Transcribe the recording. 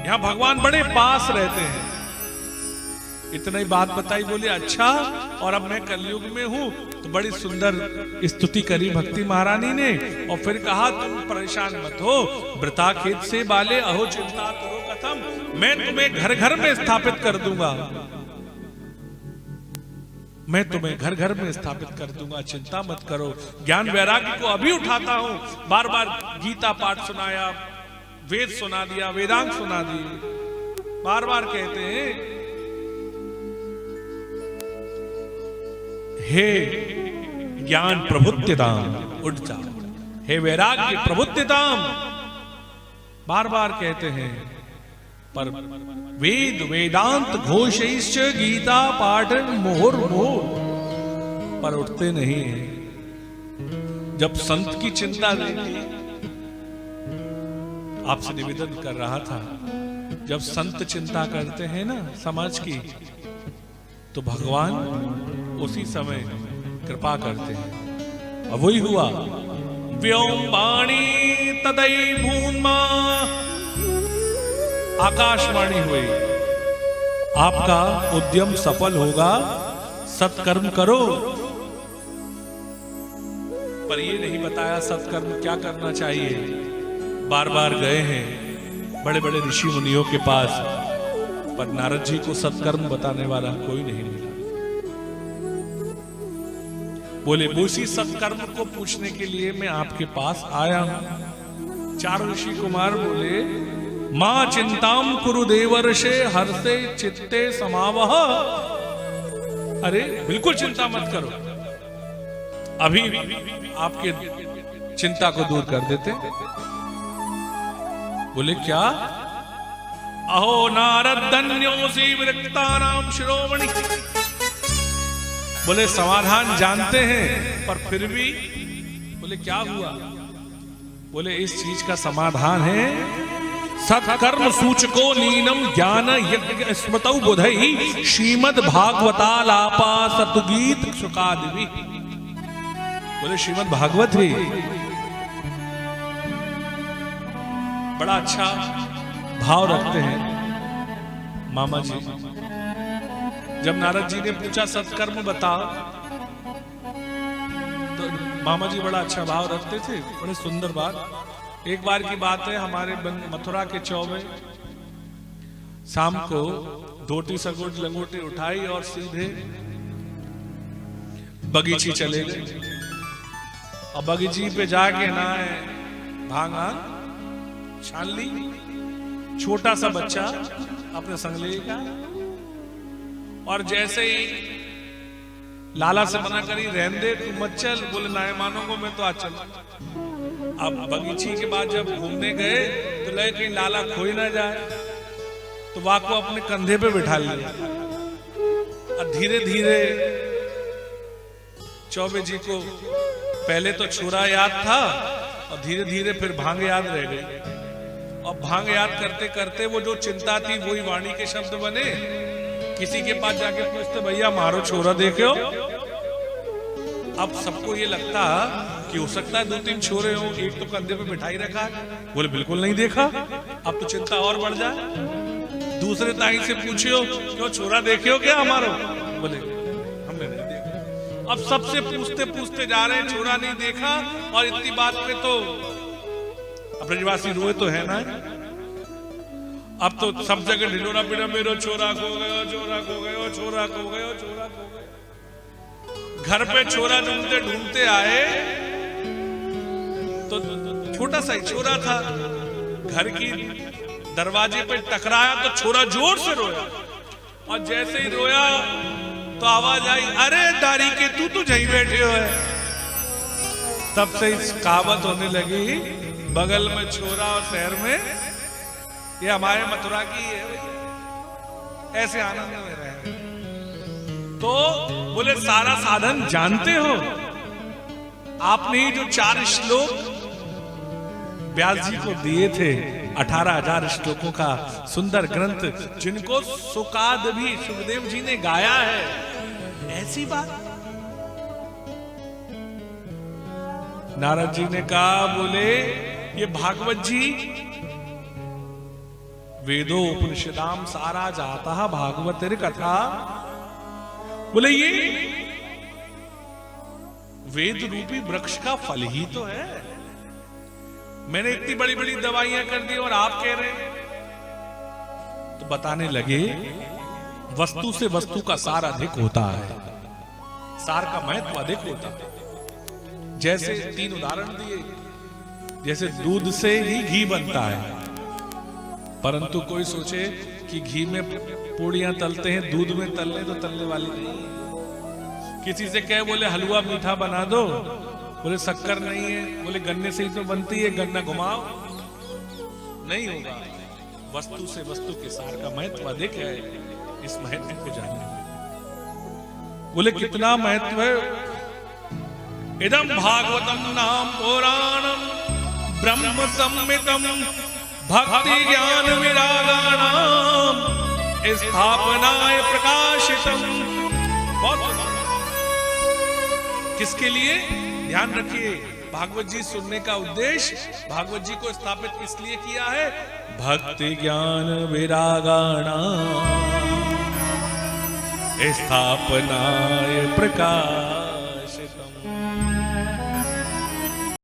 यहां भगवान बड़े पास रहते हैं। इतना ही बात बताई, बोले अच्छा, और अब मैं कलयुग में हूं। तो बड़ी सुंदर स्तुति करी भक्ति महारानी ने, और फिर कहा तुम परेशान मत हो, वृथा खेत से बाले अहो चिंता करो कथम, मैं तुम्हें घर घर में स्थापित कर दूंगा, मैं तुम्हें घर घर में स्थापित कर दूंगा, चिंता मत करो। ज्ञान वैराग्य को अभी उठाता हूं। बार बार गीता पाठ सुनाया, वेद सुना दिया, वेदांत सुना दिए, बार बार कहते हैं हे ज्ञान प्रबुद्धताम उठ जाओ, हे वैराग्य प्रबुद्धताम, बार बार कहते हैं। पर वेद वेदांत घोषैश्च गीता पाठ मुहुर्मुहुः, पर उठते नहीं हैं। जब संत की चिंता देखी, आपसे निवेदन कर रहा था, जब संत चिंता करते हैं ना समाज की, तो भगवान उसी समय कृपा करते हैं। और वही हुआ, व्योम वाणी तदई भून्मा, आकाशवाणी हुई, आपका उद्यम सफल होगा, सत्कर्म करो। पर ये नहीं बताया सत्कर्म क्या करना चाहिए। बार बार गए हैं बड़े बड़े ऋषि मुनियों के पास, पर नारद जी को सत्कर्म बताने वाला कोई नहीं मिला। बोले उसी सत्कर्म को पूछने के लिए मैं आपके पास आया हूं। चार ऋषि कुमार बोले, मां चिंताम कुरु देवर्षे हर्षे चित्ते समावह, अरे बिल्कुल चिंता मत करो, अभी आपके चिंता को दूर कर देते। बोले क्या? अहो नारद धन्योसी विरक्तानाम शिरोमणि, बोले समाधान जानते हैं, पर फिर भी बोले क्या हुआ? बोले इस चीज का समाधान है, सत्कर्म सूचको नीनम ज्ञान यज्ञ स्मृतौ बुधैः श्रीमद् भागवतालापा सतुगीत शुकादिवि। बोले श्रीमद् भागवत ही बड़ा अच्छा भाव रखते हैं मामा जी। जब नारद जी ने पूछा सत्कर्म बताओ, तो मामा जी बड़ा अच्छा भाव रखते थे, बड़ी सुंदर बात। एक बार की बात है, हमारे मथुरा के चौबे शाम को धोती सगोट लंगोटी उठाई और सीधे बगीची चले गए। और बगीची पे जाके ना भांगा छान ली, छोटा सा बच्चा अपने संग लेगा, और जैसे ही लाला से मना करी, रहने दे तू मत चल, बोले ना मानोगे मैं तो आज चल। अब बगीची के बाद जब घूमने गए तो लगे कहीं लाला खोई ना जाए, तो वाह को अपने कंधे पे बिठा लिया, और धीरे धीरे चौबे जी को पहले तो छोरा याद था, और धीरे धीरे फिर भांग याद रह गई। और भांग याद करते करते वो जो चिंता थी वही वाणी के शब्द बने। किसी के पास जाके पूछते, भैया मारो छोरा देखे हो? अब सबको ये लगता कि हो सकता है 2-3 छोरे हो, एक तो कंधे पे बिठाई रखा है। बोले बिल्कुल नहीं देखा। अब तो चिंता और बढ़ जाए। दूसरे ताई से पूछियो, क्यों छोरा देखे हो क्या हमारो? बोले हमने नहीं देखा। अब सबसे पूछते पूछते जा रहे हैं, छोरा नहीं देखा। और इतनी बात पे तो ब्रजवासी रोए तो है ना। अब तो सब जगह ढिलोरा पिटा, मेरो छोरा खो गयो, छोरा खो गयो, छोरा खो गयो, छोरा खो गयो। घर पे छोरा ढूंढते ढूंढते आए तो छोटा सा ही छोरा था, घर की दरवाजे पे टकराया तो छोरा जोर से रोया, और जैसे ही रोया तो आवाज आई, अरे दारी के तू तो यहीं बैठे हो है। तब से कहावत होने लगी, बगल में छोरा और शहर में, ये हमारे मथुरा की है। ऐसे आनंद में रहे। तो बोले सारा साधन जानते हो। आपने ही जो 4 श्लोक व्यास जी को दिए थे, 18,000 श्लोकों का सुंदर ग्रंथ, जिनको सुकाद भी सुखदेव जी ने गाया है, ऐसी बात। नारद जी ने कहा, बोले ये भागवत जी वेदो उपनिषदाम सारा जाता भागवत कथा। बोले ये वेद रूपी वृक्ष का फल ही तो है। मैंने इतनी बड़ी बड़ी दवाइयां कर दी और आप कह रहे हैं। तो बताने लगे वस्तु से वस्तु का सार अधिक होता है, सार का महत्व अधिक होता है। जैसे 3 उदाहरण दिए, जैसे दूध से ही घी बनता है, परंतु कोई सोचे कि घी में पूड़ियां तलते हैं, दूध में तलने तो तलने वाली नहीं। किसी से कहे बोले हलवा मीठा बना दो, बोले शक्कर नहीं है, बोले गन्ने से ही तो बनती है, गन्ना घुमाओ, नहीं होगा। वस्तु से वस्तु के सार का महत्व अधिक है, इस महत्व को जानिए। बोले कितना महत्व है? इदम भागवतम नाम पुराणम ब्रह्म संहितम भक्ति ज्ञान विरागाणाम स्थापनाय प्रकाशितम। बहुत किसके लिए? ध्यान रखिए, भागवत जी सुनने का उद्देश्य, भागवत जी को स्थापित किस लिए किया है? भक्ति ज्ञान विरागाणाम स्थापनाय प्रकाश।